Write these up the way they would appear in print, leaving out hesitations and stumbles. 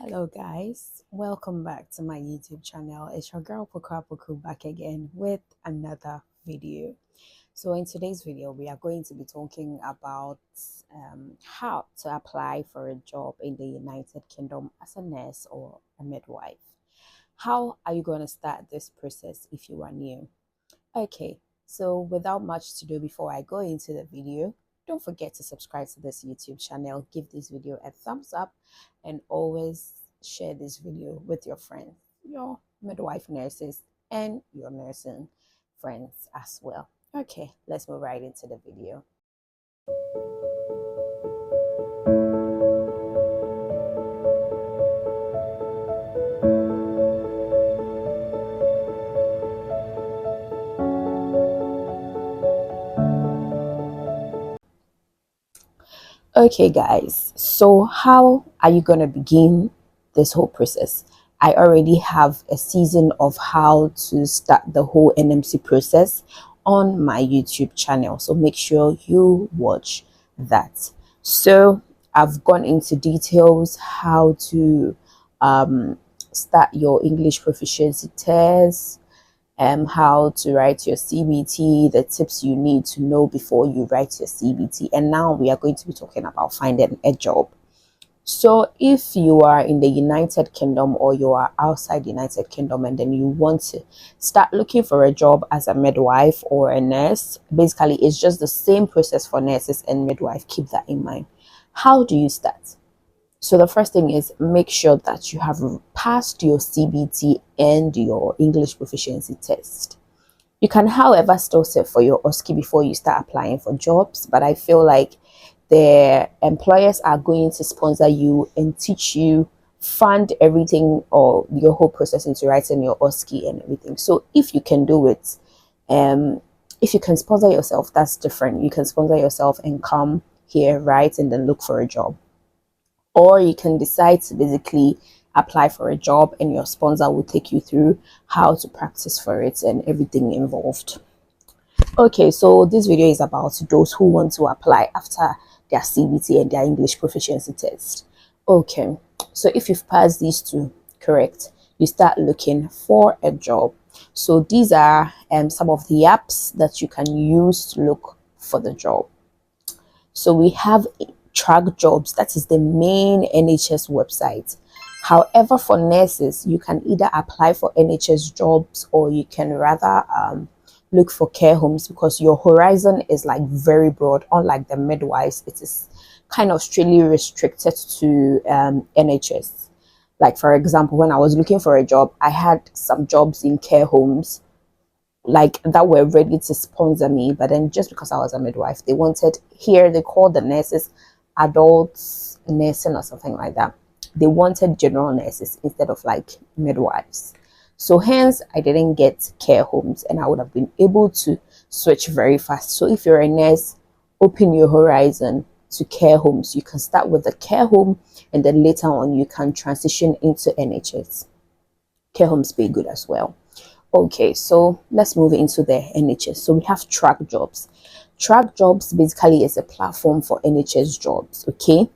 Hello guys, welcome back to my YouTube channel. It's your girl Poku back again with another video. So in today's video we are going to be talking about how to apply for a job in the United Kingdom as a nurse or a midwife. How are you going to start this process if you are new? Okay, so without much to do before I go into the video, don't forget to subscribe to this YouTube channel, give this video a thumbs up, and always share this video with your friends, your midwife nurses, and your nursing friends as well. Okay, let's move right into the video. Okay, guys, so how are you going to begin this whole process? I already have a season of how to start the whole NMC process on my YouTube channel, so make sure you watch that. So I've gone into details how to start your English proficiency test, how to write your CBT, the tips you need to know before you write your CBT. And now we are going to be talking about finding a job. So if you are in the United Kingdom or you are outside the United Kingdom and then you want to start looking for a job as a midwife or a nurse, basically it's just the same process for nurses and midwife. Keep that in mind. How do you start? So the first thing is make sure that you have passed your CBT and your English proficiency test. You can, however, still sit for your OSCE before you start applying for jobs, but I feel like the employers are going to sponsor you and teach you, fund everything or your whole process into writing your OSCE and everything. So if you can do it, if you can sponsor yourself, that's different. You can sponsor yourself and come here, write, and then look for a job. Or you can decide to basically apply for a job and your sponsor will take you through how to practice for it and everything involved. Okay, so this video is about those who want to apply after their CBT and their English proficiency test. Okay, so if you've passed these two, correct, you start looking for a job. So these are some of the apps that you can use to look for the job. So we have Track Jobs, that is the main NHS website. However, for nurses, you can either apply for NHS jobs or you can rather look for care homes, because your horizon is like very broad. Unlike the midwives, it is kind of strictly restricted to NHS. Like, for example, when I was looking for a job, I had some jobs in care homes like that were ready to sponsor me, but then just because I was a midwife, they wanted, here they call the nurses adults nursing or something like that. They wanted general nurses instead of like midwives. So hence I didn't get care homes, and I would have been able to switch very fast. So if you're a nurse, open your horizon to care homes. You can start with the care home and then later on you can transition into NHS. Care homes pay good as well. Okay, so let's move into the NHS. So we have Track Jobs. Track Jobs basically is a platform for NHS jobs. Okay,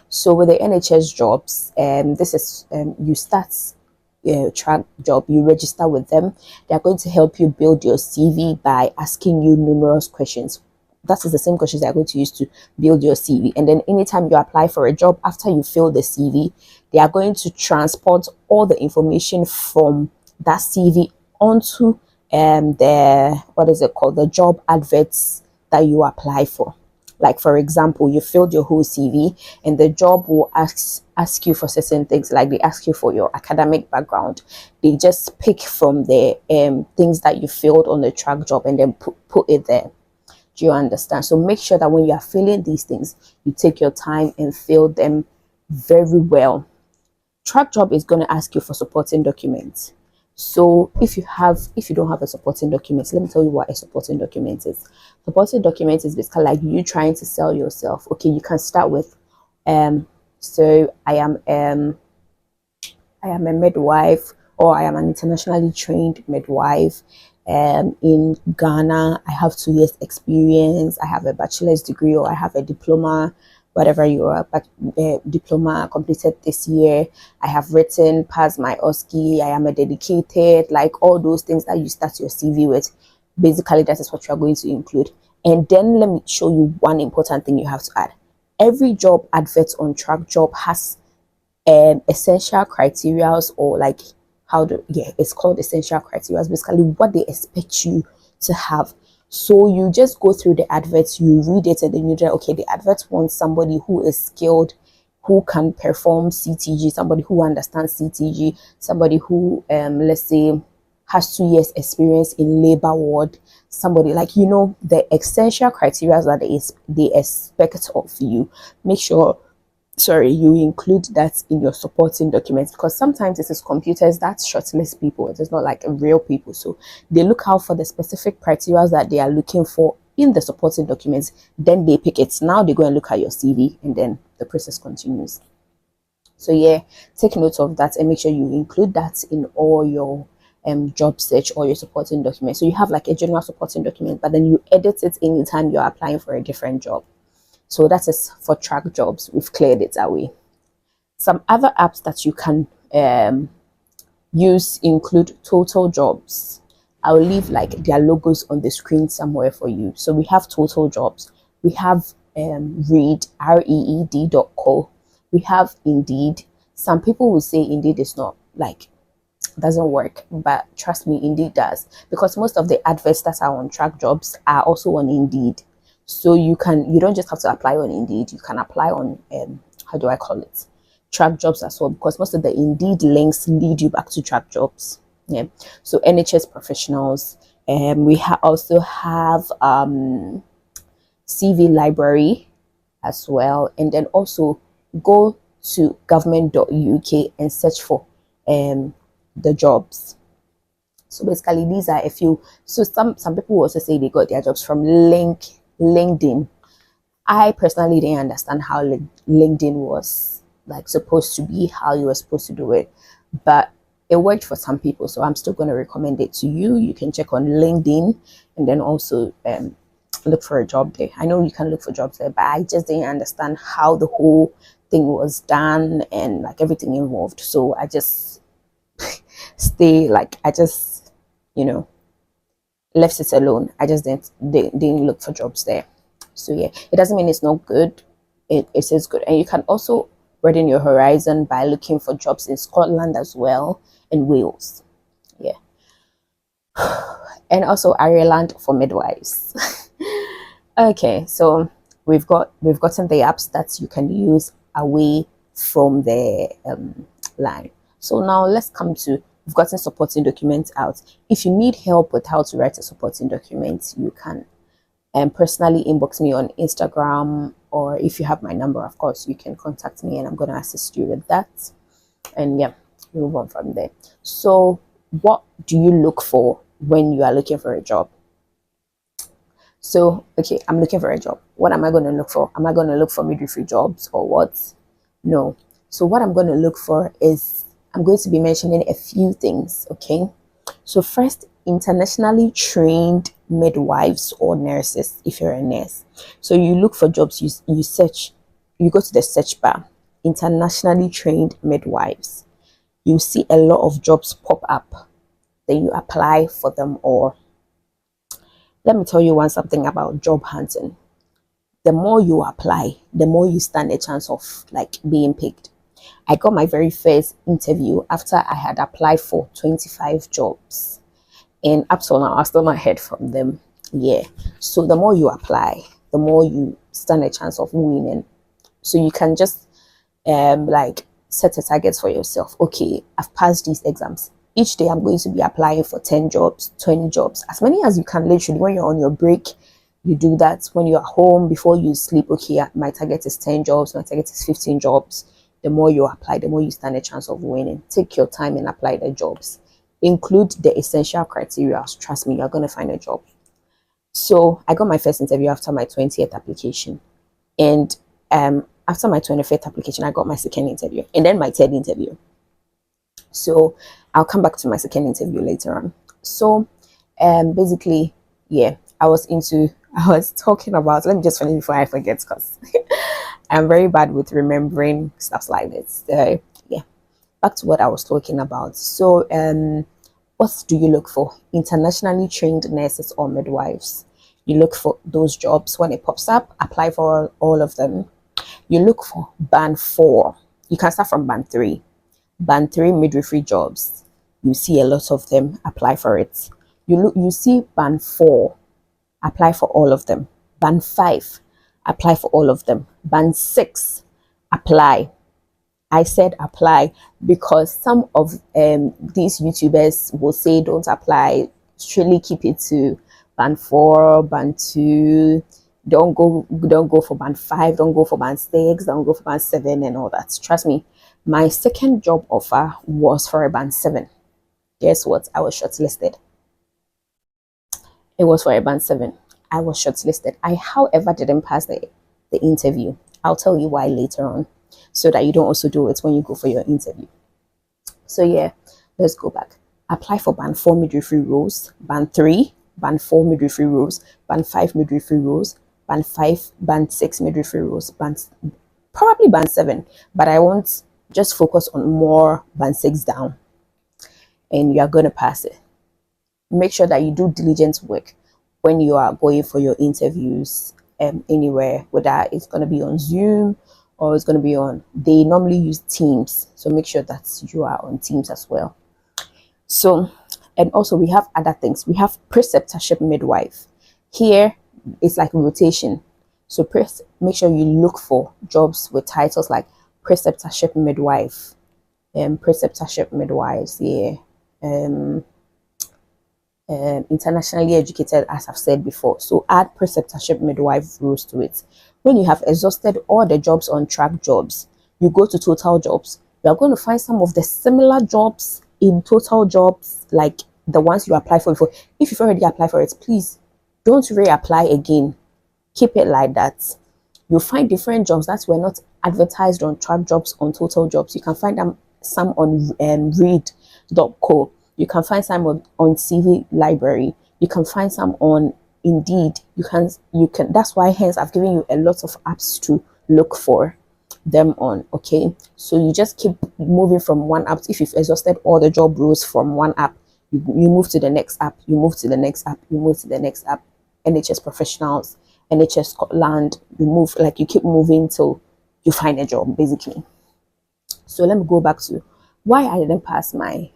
so with the NHS jobs, this is you start Track Job, you register with them. They are going to help you build your CV by asking you numerous questions. That is the same questions they're going to use to build your CV. And then anytime you apply for a job, after you fill the CV, they are going to transport all the information from that CV onto the, what is it called, the job adverts that you apply for. Like, for example, you filled your whole CV and the job will ask you for certain things, like they ask you for your academic background. They just pick from the things that you filled on the Track Job and then put it there. Do you understand? So make sure that when you are filling these things, you take your time and fill them very well. Track Job is going to ask you for supporting documents. So if you don't have a supporting document, let me tell you what a supporting document is. Supporting document is basically like you trying to sell yourself. Okay, you can start with so I am a midwife, or I am an internationally trained midwife. In Ghana, I have 2 years experience. I have a bachelor's degree or I have a diploma, whatever your diploma completed this year. I have written, passed my OSCE, I am a dedicated, like all those things that you start your CV with. Basically, that is what you are going to include. And then let me show you one important thing you have to add. Every job advert on Track Job has essential criterias, or like it's called essential criteria, basically what they expect you to have. So you just go through the adverts, you read it, and then you say, okay, the advert wants somebody who is skilled, who can perform CTG, somebody who understands CTG, somebody who let's say has 2 years experience in labor ward, somebody like, you know, the essential criteria that they expect of you. Make sure you include that in your supporting documents, because sometimes it is computers that shortlist people. It is not like real people, so they look out for the specific criteria that they are looking for in the supporting documents, then they pick it. Now they go and look at your CV, and then the process continues. So yeah, take note of that and make sure you include that in all your job search or your supporting document. So you have like a general supporting document, but then you edit it anytime you're applying for a different job. So that is for Track Jobs. We've cleared it away. Some other apps that you can use include Total Jobs. I'll leave like their logos on the screen somewhere for you. So we have Total Jobs. We have Reed, reed.co. We have Indeed. Some people will say Indeed is not like doesn't work, but trust me, Indeed does, because most of the adverts that are on Track Jobs are also on Indeed. So you don't just have to apply on Indeed, you can apply on how do I call it, Track Jobs as well, because most of the Indeed links lead you back to Track Jobs. Yeah. So NHS professionals, we also have CV library as well, and then also go to government.uk and search for the jobs. So basically these are a few. So some people also say they got their jobs from LinkedIn. I personally didn't understand how LinkedIn was like supposed to be, how you were supposed to do it, but it worked for some people, so I'm still going to recommend it to you. You can check on LinkedIn and then also look for a job there. I know you can look for jobs there, but I just didn't understand how the whole thing was done and like everything involved, so I just left it alone. I just didn't look for jobs there. So yeah, it doesn't mean it's not good. It is good, and you can also broaden your horizon by looking for jobs in Scotland as well, and Wales. Yeah, and also Ireland for midwives. Okay, so we've gotten the apps that you can use away from the line. So now let's come to, we've gotten supporting documents out. If you need help with how to write a supporting document, you can personally inbox me on Instagram, or if you have my number, of course, you can contact me and I'm going to assist you with that. And yeah, move on from there. So what do you look for when you are looking for a job? So, okay, I'm looking for a job. What am I going to look for? Am I going to look for midwifery jobs or what? No. So what I'm going to look for is, I'm going to be mentioning a few things, okay? So first, internationally trained midwives or nurses, if you're a nurse. So you look for jobs, you search, you go to the search bar, internationally trained midwives. You see a lot of jobs pop up. Then you apply for them. Or let me tell you something about job hunting. The more you apply, the more you stand a chance of like being picked. I got my very first interview after I had applied for 25 jobs, and up till now I still not heard from them. Yeah, so the more you apply, the more you stand a chance of winning. So you can just like set a target for yourself. Okay, I've passed these exams. Each day I'm going to be applying for 10 jobs, 20 jobs, as many as you can. Literally, when you're on your break, you do that. When you're at home before you sleep, okay, my target is 10 jobs, my target is 15 jobs. The more you apply, the more you stand a chance of winning. Take your time and apply the jobs. Include the essential criteria. Trust me, you're going to find a job. So I got my first interview after my 20th application. And after my 25th application, I got my second interview and then my third interview. So I'll come back to my second interview later on. So basically, yeah, I was talking about, let me just finish before I forget, because I'm very bad with remembering stuff like this. So yeah, back to what I was talking about. So what do you look for? Internationally trained nurses or midwives? You look for those jobs when it pops up, apply for all of them. You look for band 4. You can start from band 3. Band 3 midwifery jobs. You see a lot of them, apply for it. You see band 4, apply for all of them. Band 5, apply for all of them. Band 6, apply. I said apply because some of these YouTubers will say don't apply. Surely keep it to band 4, band 2. Don't go for band 5. Don't go for band 6. Don't go for band 7 and all that. Trust me, my second job offer was for a band 7. Guess what? I was shortlisted. It was for a band 7. I was shortlisted. I, however, didn't pass the interview. I'll tell you why later on, so that you don't also do it when you go for your interview. So yeah, let's go back. Apply for band 4 midwifery roles, band 3, band 4 midwifery roles, band 5 midwifery roles, band 5, band 6 midwifery roles, probably band 7, but I won't just focus on more band 6 down, and you are going to pass it. Make sure that you do diligent work when you are going for your interviews anywhere, whether it's going to be on Zoom or it's going to be on, they normally use Teams, so make sure that you are on Teams as well. So, and also we have other things. We have preceptorship midwife. Here it's like rotation, so make sure you look for jobs with titles like preceptorship midwife and preceptorship midwives. Yeah, internationally educated, as I've said before. So add preceptorship midwife roles to it. When you have exhausted all the jobs on track jobs, you go to total jobs. You are going to find some of the similar jobs in total jobs, like the ones you apply for before. If you've already applied for it, please don't reapply again. Keep it like that. You'll find different jobs that were not advertised on track jobs on total jobs. You can find them some on read.co. You can find some on CV Library. You can find some on Indeed. You can. That's why, hence, I've given you a lot of apps to look for them on. Okay, so you just keep moving from one app. If you've exhausted all the job roles from one app, you move to the next app. You move to the next app. You move to the next app. NHS professionals, NHS Scotland. You move, like, you keep moving till you find a job, basically. So let me go back to why I didn't pass my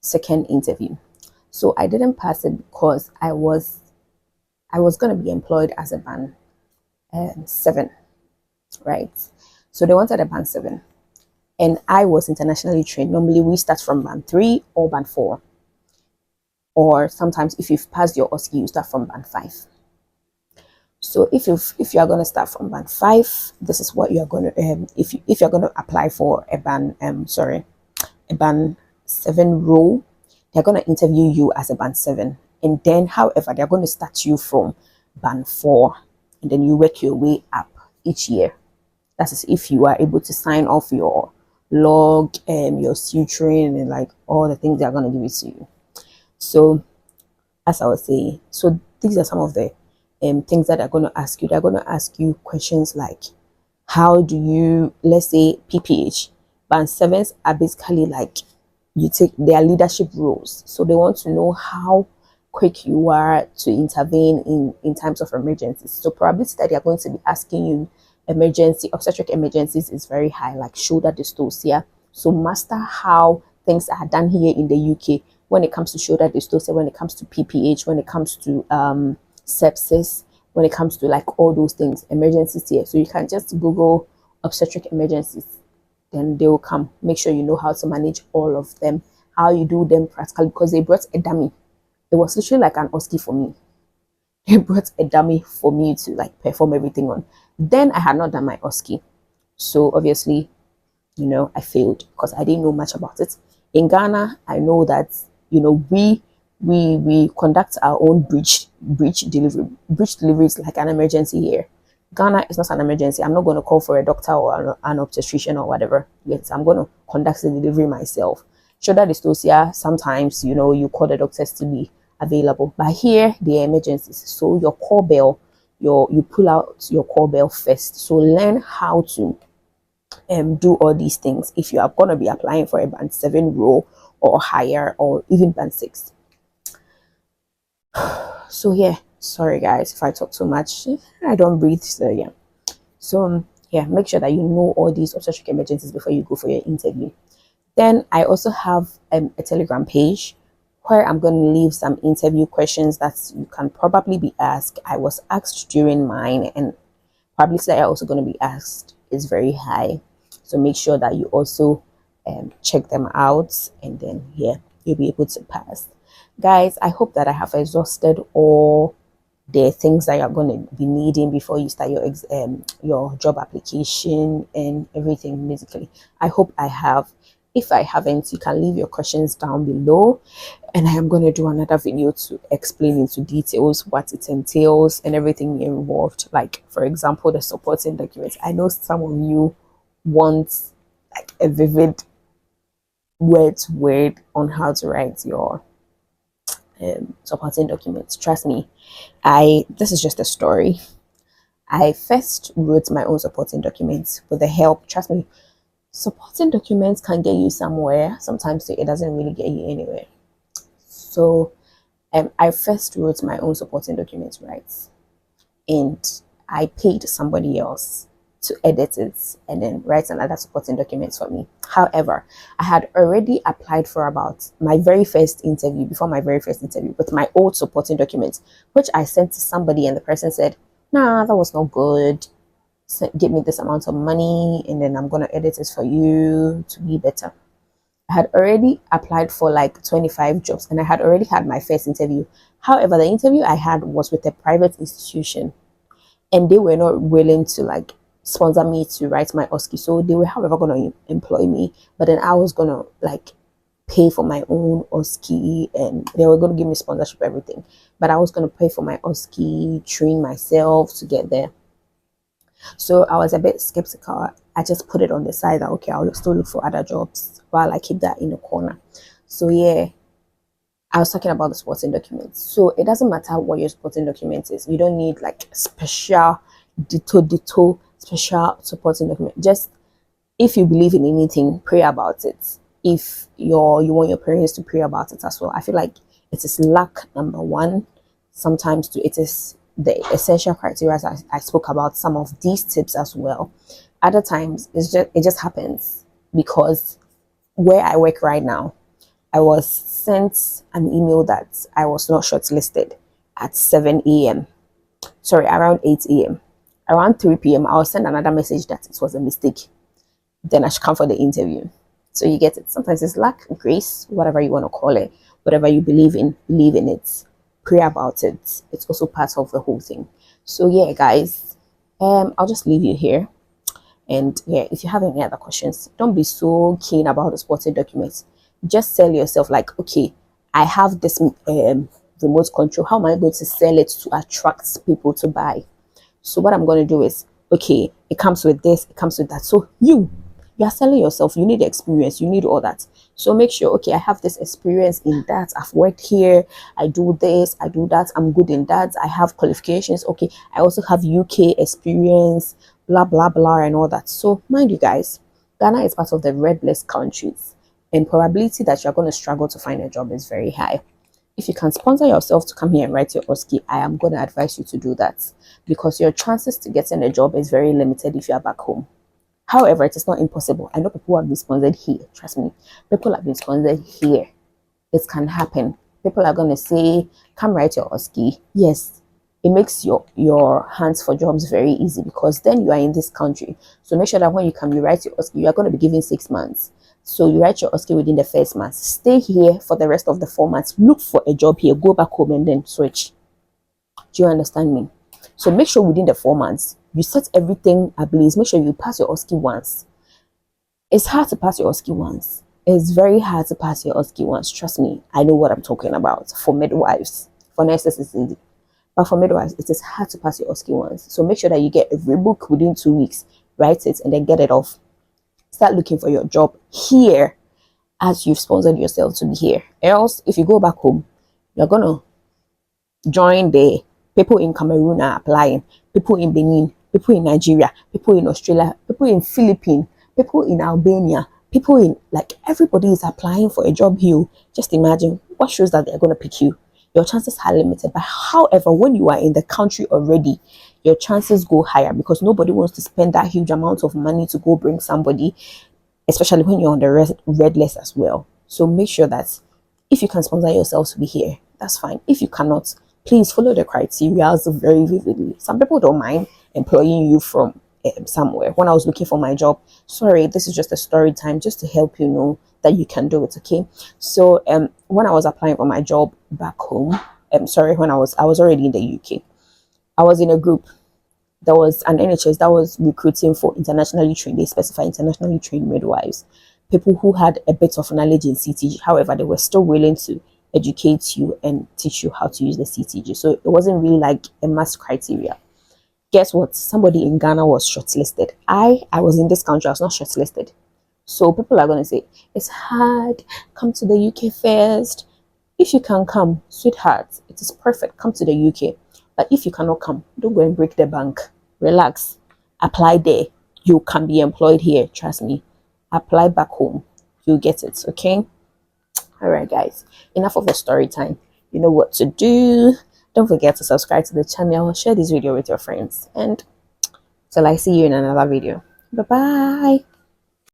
second interview. So I didn't pass it because I was going to be employed as a band 7, right? So they wanted a band 7, and I was internationally trained. Normally we start from band 3 or band 4, or sometimes if you've passed your OSCE, you start from band 5. So if you are going to start from band 5, this is what you are going to if you're going to apply for a band a band 7 role, they're going to interview you as a band 7, and then, however, they're going to start you from band 4, and then you work your way up each year. That is if you are able to sign off your log and your suturing and like all the things they're going to give it to you. So as I was saying, so these are some of the things that they're going to ask you. They're going to ask you questions like, how do you, let's say PPH, band 7s are basically like, you take their leadership roles, so they want to know how quick you are to intervene in times of emergencies. So probability that they are going to be asking you obstetric emergencies is very high, like shoulder dystocia. So master how things are done here in the UK when it comes to shoulder dystocia, when it comes to PPH, when it comes to sepsis, when it comes to like all those things, emergencies here. So you can just Google obstetric emergencies, then they will come. Make sure you know how to manage all of them, how you do them practically, because they brought a dummy. It was literally like an OSCE for me. They brought a dummy for me to like perform everything on. Then I had not done my OSCE, so obviously, you know, I failed because I didn't know much about it. In Ghana, I know that, you know, we conduct our own breech delivery. Breech delivery is like an emergency here. Ghana is not an emergency. I'm not going to call for a doctor or an obstetrician or whatever. Yes, I'm going to conduct the delivery myself. Shoulder dystocia, sometimes, you know, you call the doctors to be available. But here, they are emergencies. So your call bell, you pull out your core bell first. So learn how to do all these things if you are going to be applying for a band 7 role or higher, or even band 6. So yeah, sorry guys if I talk too much. I don't breathe, so yeah. So yeah, make sure that you know all these obstetric emergencies before you go for your interview. Then I also have a Telegram page where I'm going to leave some interview questions that you can probably be asked. I was asked during mine, and probability that you're also going to be asked is very high. So make sure that you also check them out, and then yeah, you'll be able to pass. Guys, I hope that I have exhausted all the things that you're going to be needing before you start your job application and everything. Basically, I hope I have. If I haven't, you can leave your questions down below, and I am going to do another video to explain into details what it entails and everything involved. Like, for example, the supporting documents. I know some of you want like a vivid word to word on how to write your supporting documents. Trust me, this is just a story. I first wrote my own supporting documents with the help. Trust me, supporting documents can get you somewhere. Sometimes it doesn't really get you anywhere. So I first wrote my own supporting documents, right? And I paid somebody else to edit it and then write another supporting documents for me. However, I had already applied for about my very first interview, before my very first interview, with my old supporting documents, which I sent to somebody, and the person said, nah, that was not good. Give me this amount of money and then I'm going to edit it for you to be better. I had already applied for like 25 jobs, and I had already had my first interview. However, the interview I had was with a private institution, and they were not willing to like sponsor me to write my OSCE. So they were, however, going to employ me, but then I was going to like pay for my own OSCE, and they were going to give me sponsorship, everything. But I was going to pay for my OSCE, train myself to get there. So I was a bit skeptical. I just put it on the side that, okay, I'll still look for other jobs while I keep that in the corner. So yeah, I was talking about the supporting documents. So it doesn't matter what your supporting document is. You don't need like special ditto special supporting document. Just if you believe in anything, pray about it. If you want your parents to pray about it as well. I feel like it is luck, number one. Sometimes too, it is the essential criteria. As I spoke about some of these tips as well. Other times it just happens, because where I work right now, I was sent an email that I was not shortlisted at 7 a.m. Sorry, around 8 a.m. Around 3 p.m. I was sent another message that it was a mistake. Then I should come for the interview. So you get it. Sometimes it's luck, grace, whatever you want to call it, whatever you believe in it. Pray about it. It's also part of the whole thing. So yeah, guys, I'll just leave you here. And yeah, if you have any other questions, don't be so keen about the supporting documents. Just sell yourself like, okay, I have this remote control. How am I going to sell it to attract people to buy? So what I'm going to do is, okay, it comes with this, it comes with that. So you are selling yourself. You need experience. You need all that. So make sure, okay, I have this experience in that. I've worked here. I do this. I do that. I'm good in that. I have qualifications. Okay, I also have UK experience, blah, blah, blah, and all that. So mind you guys, Ghana is part of the red list countries, and probability that you're going to struggle to find a job is very high. If you can sponsor yourself to come here and write your OSCE, I am going to advise you to do that, because your chances to getting a job is very limited if you are back home. However, it is not impossible. I know people who have been sponsored here. Trust me, people have been sponsored here. It can happen. People are going to say, come write your OSCE. Yes, it makes your hands for jobs very easy, because then you are in this country. So make sure that when you come, you write your OSCE, you are going to be given 6 months. So you write your OSCE within the first month. Stay here for the rest of the 4 months. Look for a job here. Go back home and then switch. Do you understand me? So make sure within the 4 months, you set everything ablaze. Make sure you pass your OSCE once. It's hard to pass your OSCE once. It's very hard to pass your OSCE once. Trust me, I know what I'm talking about. For midwives, for nurses, it's easy. But for midwives, it is hard to pass your OSCE once. So make sure that you get every book within 2 weeks. Write it and then get it off. Start looking for your job here, as you've sponsored yourself to be here. Else, if you go back home, you're going to join the People in Cameroon are applying, people in Benin, people in Nigeria, people in Australia, people in Philippines, people in Albania, people in, like, everybody is applying for a job here. Just imagine, what shows that they're going to pick you? Your chances are limited. But however, when you are in the country already, your chances go higher, because nobody wants to spend that huge amount of money to go bring somebody, especially when you're on the red list as well. So make sure that if you can sponsor yourself to be here, that's fine. If you cannot, please follow the criteria very vividly. Some people don't mind employing you from somewhere. When I was looking for my job, sorry, this is just a story time, just to help you know that you can do it. Okay. So when I was applying for my job back home, sorry, when I was already in the UK, I was in a group. There was an NHS that was recruiting for internationally trained, they specify internationally trained midwives, people who had a bit of knowledge in CTG. However, they were still willing to educate you and teach you how to use the CTG. So it wasn't really like a must criteria. Guess what? Somebody in Ghana was shortlisted. I was in this country, I was not shortlisted. So people are going to say, it's hard, come to the UK first. If you can come, sweetheart, it is perfect, come to the UK. But if you cannot come, don't go and break the bank. Relax, apply there. You can be employed here, trust me. Apply back home, you'll get it. Okay. All right, guys, enough of the story time. You know what to do. Don't forget to subscribe to the channel, share this video with your friends, and till I see you in another video. Bye bye.